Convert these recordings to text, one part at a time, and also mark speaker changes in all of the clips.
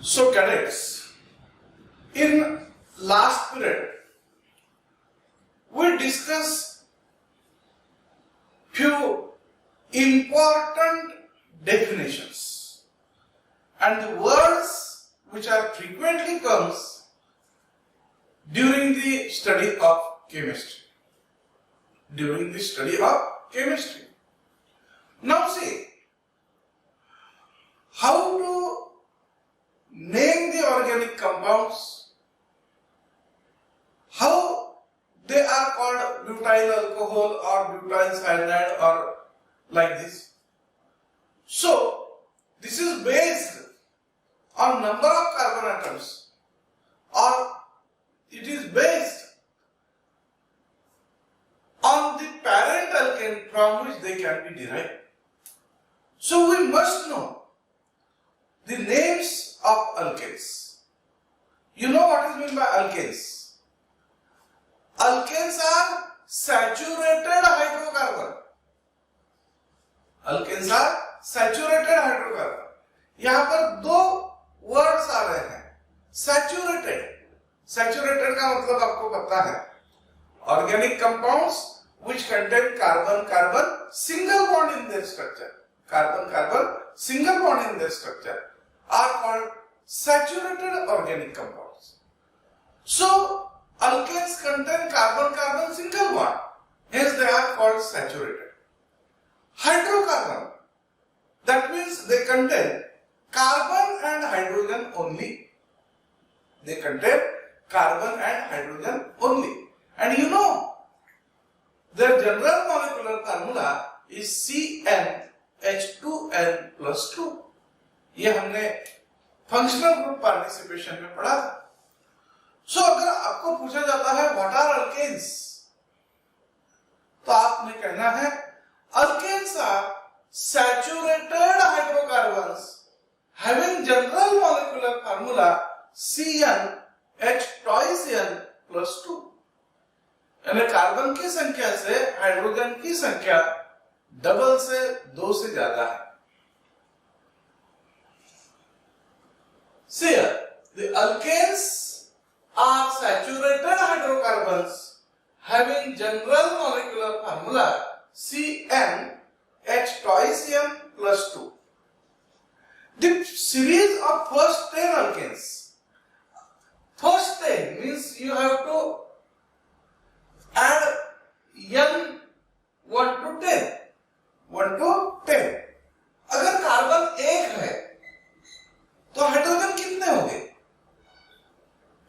Speaker 1: So cadets, in last period we discussed few important definitions and the words which are frequently comes during the study of chemistry. Now see, how to name the organic compounds, how they are called butyl alcohol or butyl cyanide or like this. So this is based on number of carbon atoms, or it is based on the parent alkane from which they can be derived. So we must know the names of alkanes. You know what is meant by alkanes? Alkanes are saturated hydrocarbon. Alkanes are saturated hydrocarbon. यहाँ पर दो words आ रहे हैं. Saturated. Saturated का मतलब आपको पता है. Organic compounds which contain carbon-carbon single bond in their structure. Carbon-carbon single bond in their structure are called saturated organic compounds. So alkanes contain carbon-carbon single bond, hence they are called saturated. Hydrocarbon, that means they contain carbon and hydrogen only. They contain carbon and hydrogen only. And you know, their general molecular formula is CnH2n plus 2. ये हमने functional group participation में पढ़ा था. सो अगर आपको पूछा जाता है व्हाट आर अल्केन्स, तो आपने कहना है alkanes are saturated hydrocarbons having general molecular formula CnH twice n plus 2. यानी कार्बन की संख्या से हाइड्रोजन की संख्या डबल से 2 से ज्यादा है. See, the alkanes are saturated hydrocarbons having general molecular formula CnH twice n plus 2. The series of first 10 alkanes. First 10 means you have to add n 1 to 10. 1 to 10. अगर कार्बन 1 है तो hydrogen कितने हो गए?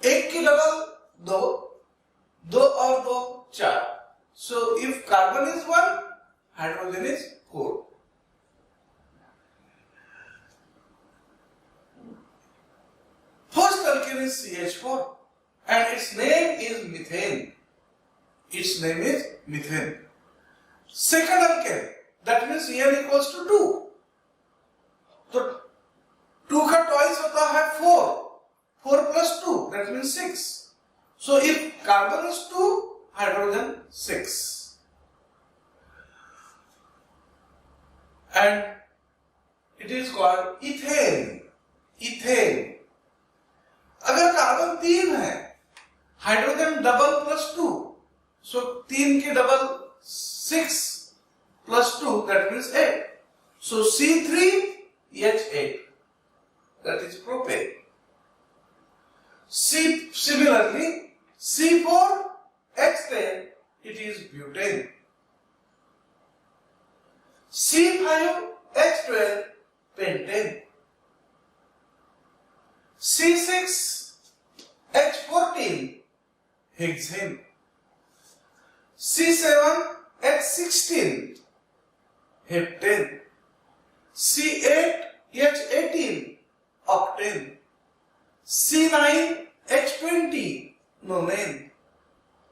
Speaker 1: 1 की डबल 2, 2 और 2 4. So if carbon is 1, hydrogen is 4. First alkane is CH4 and its name is methane. Its name is methane. Second alkane, that means n equals to 2. So 2 का twice होता है 4. 4 plus 2, that means 6. So if carbon is 2, hydrogen 6. And it is called ethane. Ethane. अगर carbon 3 है, hydrogen double plus 2. So 3 की double 6 plus 2, that means 8. So C3H8. That is propane. Similarly, C4H10, it is butane. C5H12, pentane. C6H14, hexane. C7H16, heptane. C8H18, octane. C9H20, nonane.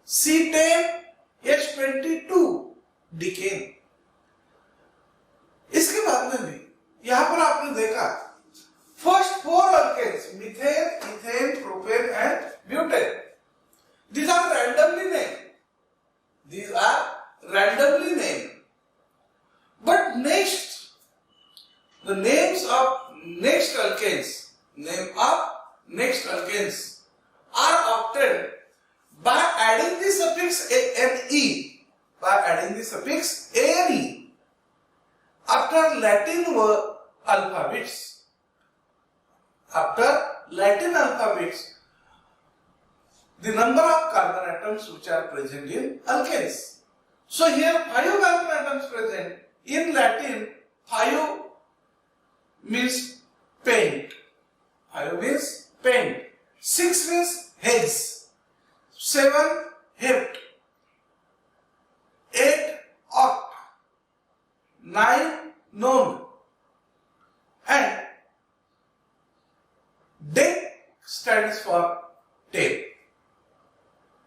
Speaker 1: C10H22, decane. इसके बाद में भी यहां पर आपने देखा first 4 alkanes, methane, ethane, propane and butane. These are randomly named. But next, the names of next alkanes name of next alkanes are obtained by adding the suffix ane, after Latin alphabets. After Latin alphabets, the number of carbon atoms which are present in alkanes. So here 5 carbon atoms present. In Latin, 5 means paint. 5 means paint. 6 means hex. 7 hept. 8 oct. 9 non. And dec stands for 10.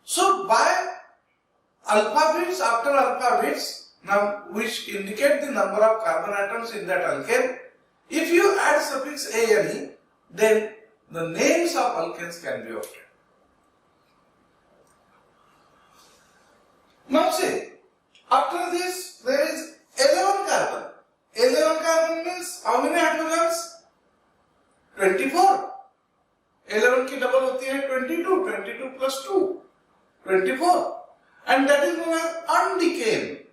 Speaker 1: So by alphabets after alphabets, now which indicate the number of carbon atoms in that alkane, if you add suffix ane, then the names of alkanes can be obtained. Now see, after this there is 11 carbon. 11 carbon means how many hydrogens? 24. 11 की double होती है 22. 22 plus 2. 24. And that is known as undecane.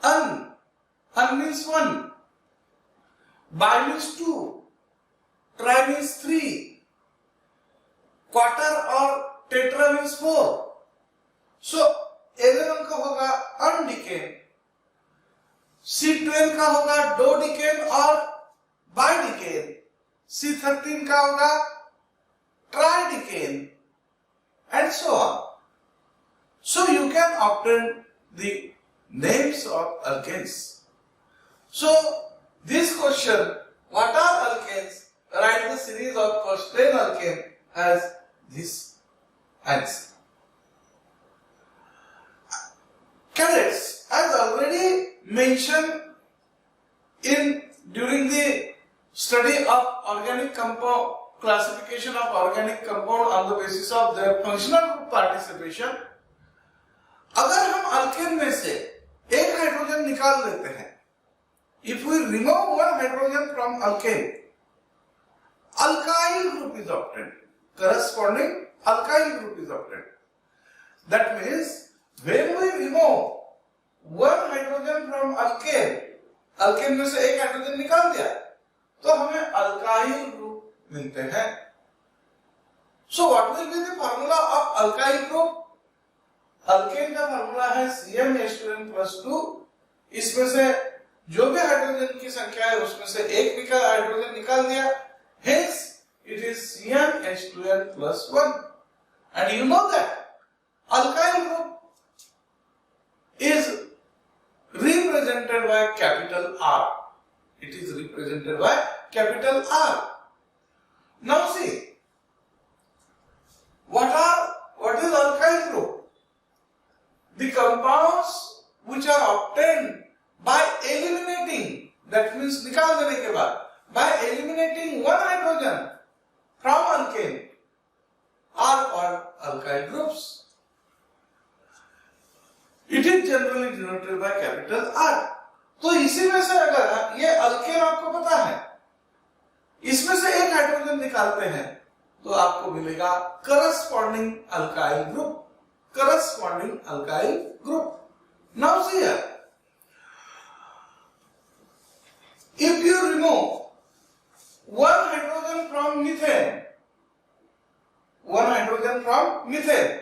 Speaker 1: Un means 1. Bi means 2. Tri means 3. Quarter or tetra means 4. So 11 का होगा undecane. C12 का होगा dodecane और bidecane. C13 का होगा tridecane. And so on. So you can obtain the names of alkanes. So this question, what are alkanes? Write the series of first 10 alkane as this answer. Cadets, as already mentioned during the study of organic compound, classification of organic compound on the basis of their functional group participation, अगर हम alkane में से एक hydrogen निकाल देते हैं, if we remove one hydrogen from alkane, alkyl group is obtained. Corresponding alkyl group is obtained. That means when we remove one hydrogen from alkane, alkane में से एक हाइड्रोजन निकाल दिया, तो हमें alkyl group मिलते हैं. So what will be the formula of alkyl group? Alkane का फार्मूला है CmH2n plus 2. इसमें से जो भी हाइड्रोजन की संख्या है उसमें से एक हाइड्रोजन निकाल दिया, hence it is CmH2n plus 1. And you know that alkyl group is represented by capital R. It is represented by capital R. Now see, what is alkyl group? The compounds which are obtained by eliminating, that means निकाल देने के बाद, by eliminating one hydrogen from alkane are called alkyl groups. It is generally denoted by capital R. तो इसी में से अगर ये alkane आपको पता है, इसमें से एक हाइड्रोजन निकालते हैं, तो आपको मिलेगा corresponding alkyl group. Corresponding alkyl group. Now see here, if you remove one hydrogen from methane,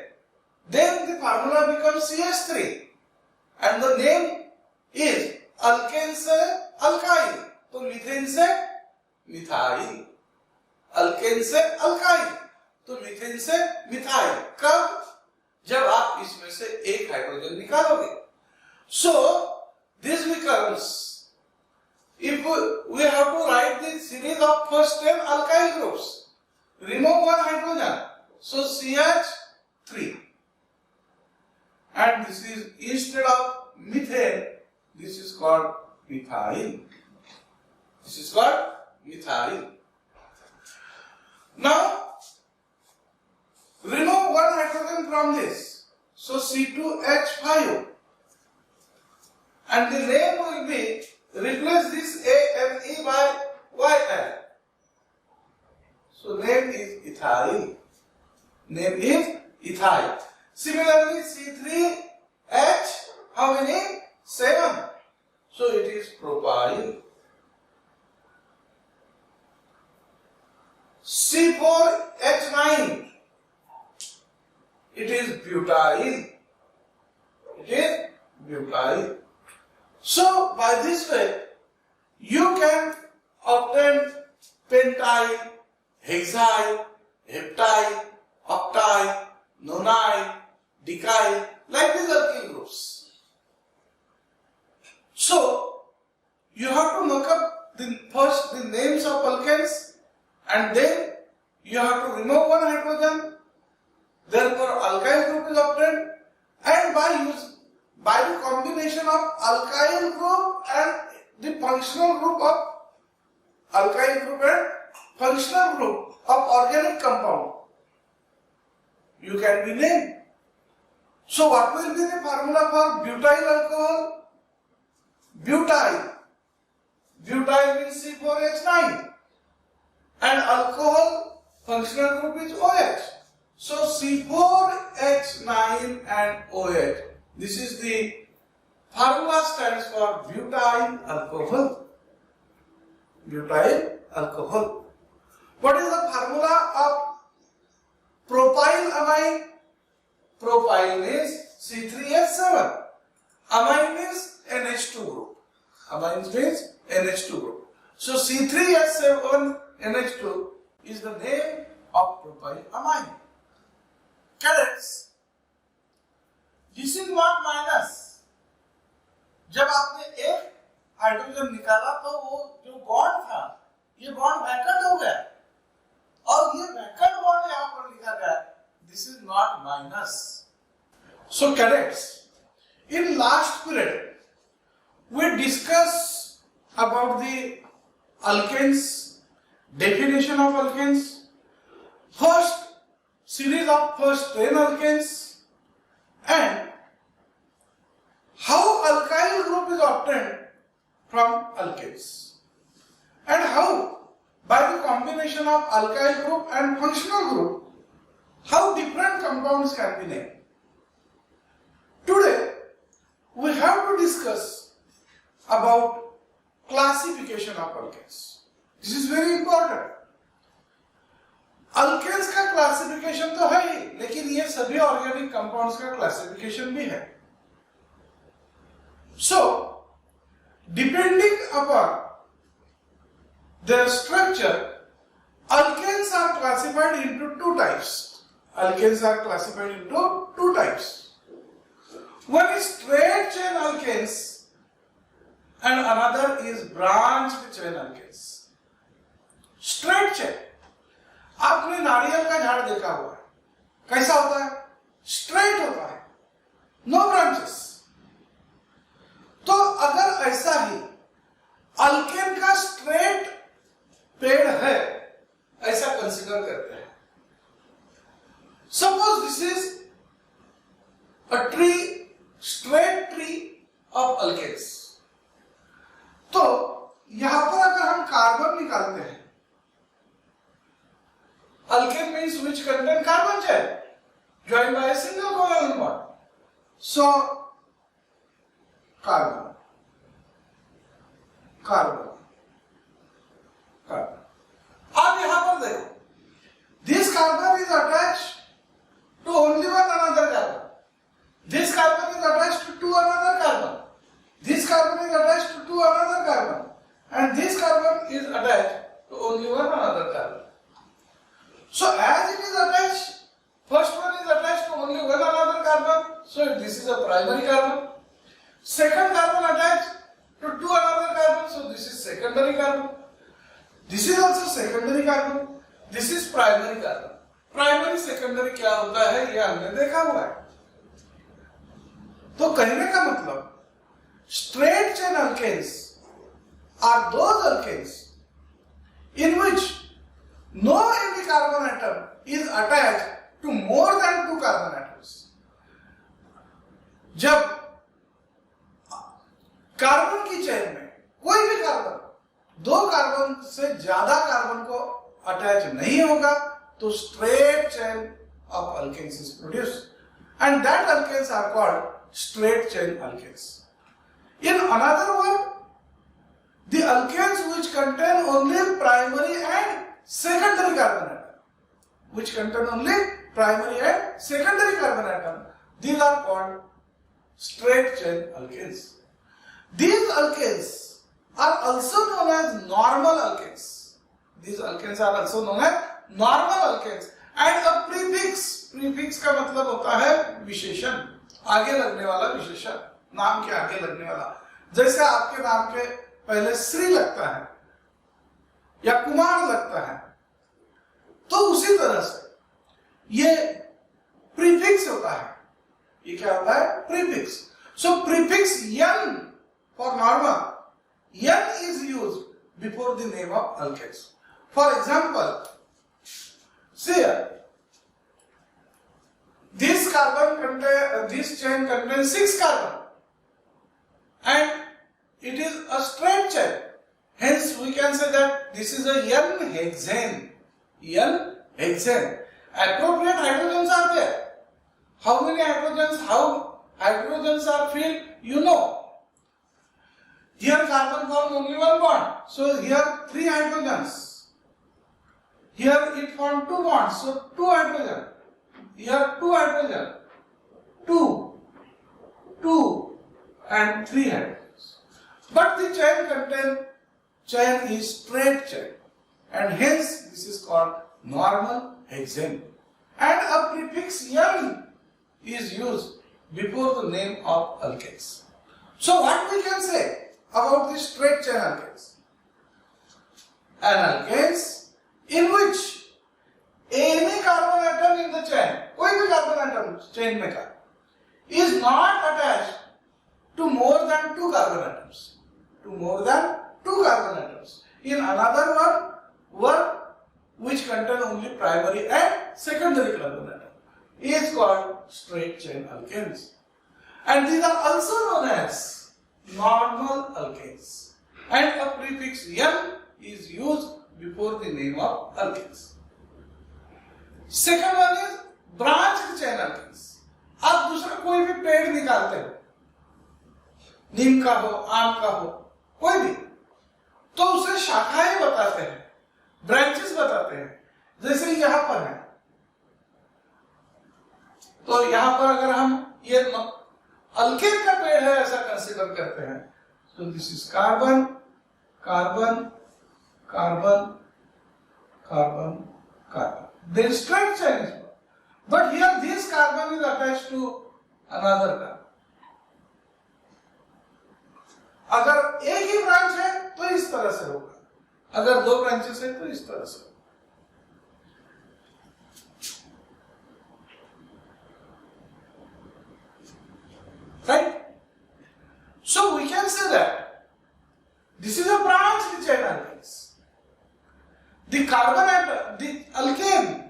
Speaker 1: then the formula becomes CH3 and the name is alkane से alkyl, तो मीथेन से मिथाइल. alkane से alkyl, तो methane से methyl. कब? जब आप इसमें से एक हाइड्रोजन निकालोगे. So this becomes, if we have to write the series of first 10 alkyl groups, remove one hydrogen, so CH3, and this is instead of methane, this is called methyl. This is called methyl. Now remove one hydrogen from this, so C2H5, and the name will be, replace this ANE by YL. So name is ethyl. Name is ethyl. Similarly, C3H, how many? 7. So it is propyl. C4H9, it is butyl. It is butyl. So by this way, you can obtain pentyl, hexyl, heptyl, octyl, nonyl, decyl, like these alkyl groups. So you have to look up first the names of alkanes, and then you have to remove one hydrogen. Therefore, alkyl group is obtained, and by the combination of alkyl group and the functional group of alkyl group and functional group of organic compound, you can be named. So what will be the formula for butyl alcohol? Butyl. Butyl means C4H9. And alcohol functional group is OH. So C4H9 and OH. This is the formula stands for butyl alcohol. Butyl alcohol. What is the formula of propyl amine? Propyl means C3H7. Amine means NH2 group. Amine means NH2 group. So C3H7 NH2 is the name of propyl amine. Cadets, this is not minus. जब आपने एक hydrogen निकाला तो वो जो bond था, ये bond vacant हो गया, और ये वैकेंट बॉन्ड यहाँ पर लिखा गया. This is not minus. So cadets, in last period we discussed about the alkanes, definition of alkanes, first series of first 10 alkanes, and how alkyl group is obtained from alkanes, and how by the combination of alkyl group and functional group, how different compounds can be named. Today we have to discuss about classification of alkanes. This is very important. Alkanes का classification तो है ही, लेकिन ये सभी organic compounds का classification भी है. So, depending upon their structure, alkanes are classified into two types. Alkanes are classified into two types. One is straight chain alkanes and another is branched chain alkanes. Straight chain. आपने नारियल का झाड़ देखा हुआ है, कैसा होता है? स्ट्रेट होता है, नो ब्रांचेस. तो अगर ऐसा ही अल्केन का स्ट्रेट पेड़ है, ऐसा कंसीडर करते हैं. Suppose this is a tree, straight tree of alkanes. तो यहां पर अगर हम कार्बन निकालते हैं, alkane means which contain carbon chain joined by a single covalent bond. So carbon. अब यहां पर देखो, this carbon is attached to only one another carbon. This carbon is attached to another carbon. This carbon is attached to another carbon, and this carbon is attached to only one another carbon. So as it is attached, first one is attached to only one another carbon, so this is a primary carbon. Second carbon attached to two another carbon, so this is secondary carbon. This is also secondary carbon. This is primary carbon. Primary secondary क्या होता है ये हमने देखा हुआ है. तो कहने का मतलब straight chain alkanes are those alkanes in which no any carbon atom is attached to more than two carbon atoms. जब कार्बन की चेन में कोई भी कार्बन दो कार्बन से ज्यादा कार्बन को अटैच नहीं होगा तो straight chain of alkanes is produced and that alkanes are called straight chain alkanes. In another word, the alkanes which contain only primary and secondary carbon atom, which contain only primary and secondary carbon atom, these are called straight chain alkanes. These alkanes are also known as normal alkanes. These alkanes are also known as normal alkanes. And a prefix, prefix का मतलब होता है विशेषण, आगे लगने वाला विशेषण, नाम के आगे लगने वाला. जैसे आपके नाम के पहले श्री लगता है या कुमार लगता है, तो उसी तरह से ये प्रीफिक्स होता है. ये क्या होता है? Prefix. So prefix n for normal, n is used before the name of alkanes. For example, see this chain contains 6 carbon and it is a straight chain. Hence we can say that this is a N-hexane. N-hexane. Appropriate hydrogens are there. How many hydrogens? How hydrogens are filled? You know. Here carbon form only one bond. So here 3 hydrogens. Here it formed 2 bonds. So 2 hydrogen. Here 2 hydrogen. 2 and 3 hydrogens. But the chain is straight chain, and hence this is called normal hexane. And a prefix N is used before the name of alkanes. So what we can say about the straight chain alkanes? An alkanes in which any carbon atom in the chain, कोई भी carbon atom chain में का, is not attached to more than 2 carbon atoms. To more than 2 carbon atoms. In another word which contain only primary and secondary carbon atom is called straight chain alkanes. And these are also known as normal alkanes. And a prefix N is used before the name of alkanes. Second one is branched chain alkanes. आप दूसरा कोई भी पेड़ निकालते हो, नीम का हो, आम का हो, कोई भी, तो उसे शाखाएं बताते हैं, ब्रांचेस बताते हैं. जैसे यहां पर है, तो यहां पर अगर हम ये अल्केन का पेड़ है ऐसा कंसीडर करते हैं, तो this is carbon carbon carbon carbon carbon. Then straight chain is formed. But here this carbon is attached to another carbon. अगर एक ही ब्रांच है तो इस तरह से होगा, अगर 2 ब्रांचेस है तो इस तरह से. Right? So we can say that this is a branched chain alkanes. The carbon atom, the alkane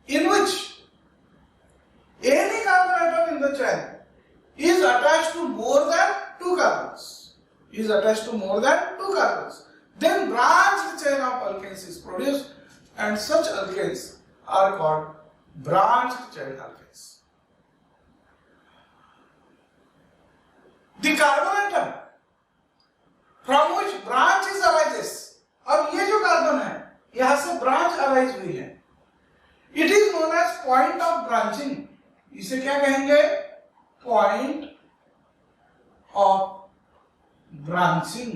Speaker 1: in which any carbon atom in the chain is attached to more than 2 carbons, then branched chain of alkanes is produced, and such alkanes are called branched chain alkanes. The carbon atom from which branches arises, अब ये जो carbon है यहां से branch arise हुई है, it is known as point of branching. इसे क्या कहेंगे? Point of branching.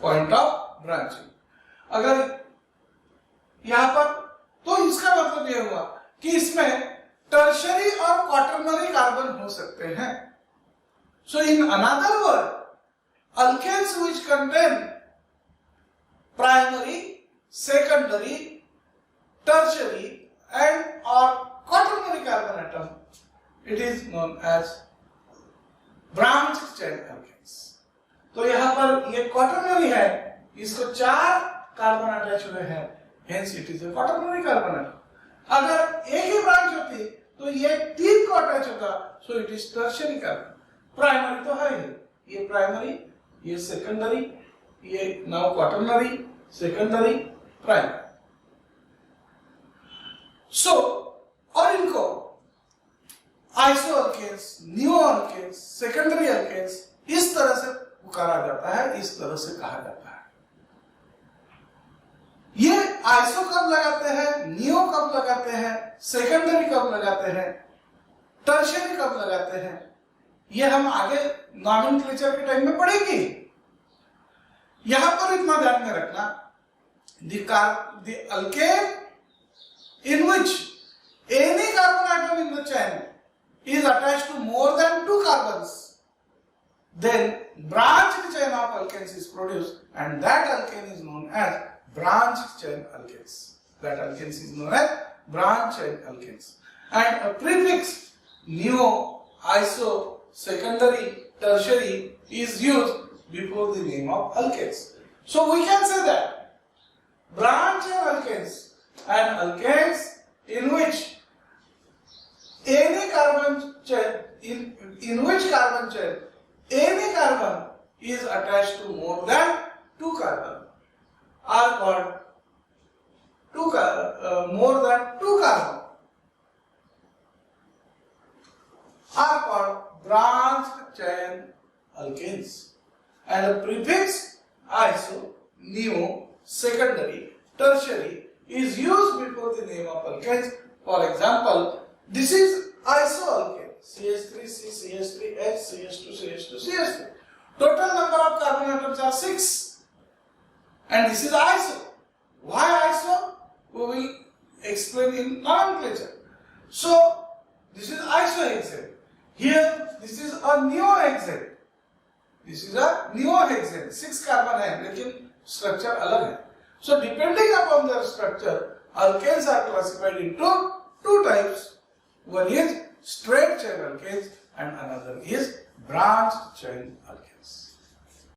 Speaker 1: Point of branching. अगर यहां पर, तो इसका मतलब यह हुआ कि इसमें टर्शरी और क्वाटरनरी कार्बन हो सकते हैं. So in another word, alkanes which contain primary, secondary, tertiary and or quaternary carbon atom, it is known as branched chain alkanes. तो यहाँ पर ये quaternary है, इसको 4 कार्बन अटैच हुए हैं, hence it is a quaternary carbon atom. अगर एक ही ब्रांच होती तो ये 3 को अटैच होगा, so it is tertiary carbon. Primary तो है ही, ये प्राइमरी, ये सेकेंडरी, ये now quaternary, secondary, primary. So और इनको iso alkanes, neo alkanes, secondary alkanes इस तरह से पुकारा जाता है, इस तरह से कहा जाता है। ये आइसो कब लगाते हैं, नियो कब लगाते हैं, सेकेंडरी कब लगाते हैं, टर्शियरी कब लगाते हैं, ये हम आगे नॉमेनक्लेचर के टाइम में पढ़ेंगे। यहां पर इतना ध्यान में रखना, the alkane in which any carbon atom in the chain is attached to more than 2 carbons, then branched chain of alkanes is produced, and that alkane is known as branched chain alkanes. That alkanes is known as branched chain alkanes. And a prefix neo, iso, secondary, tertiary is used before the name of alkanes. So we can say that branched chain alkanes and alkanes in which any carbon chain in which carbon chain any carbon is attached to more than 2 carbon are called more than 2 carbon are called branched chain alkanes, and the prefix iso, neo, secondary, tertiary is used before the name of alkanes. For example, this is isoalkane, CH3, CH3H, CH2, CH2, CH3. Total number of carbon atoms are 6, and this is iso. Why iso? We will explain in nomenclature. So this is isohexane. Here this is a neohexane. This is a neohexane. 6 carbon है, लेकिन structure अलग है. So depending upon their structure, alkanes are classified into 2 types. One is straight chain alkanes and another is branched chain alkanes.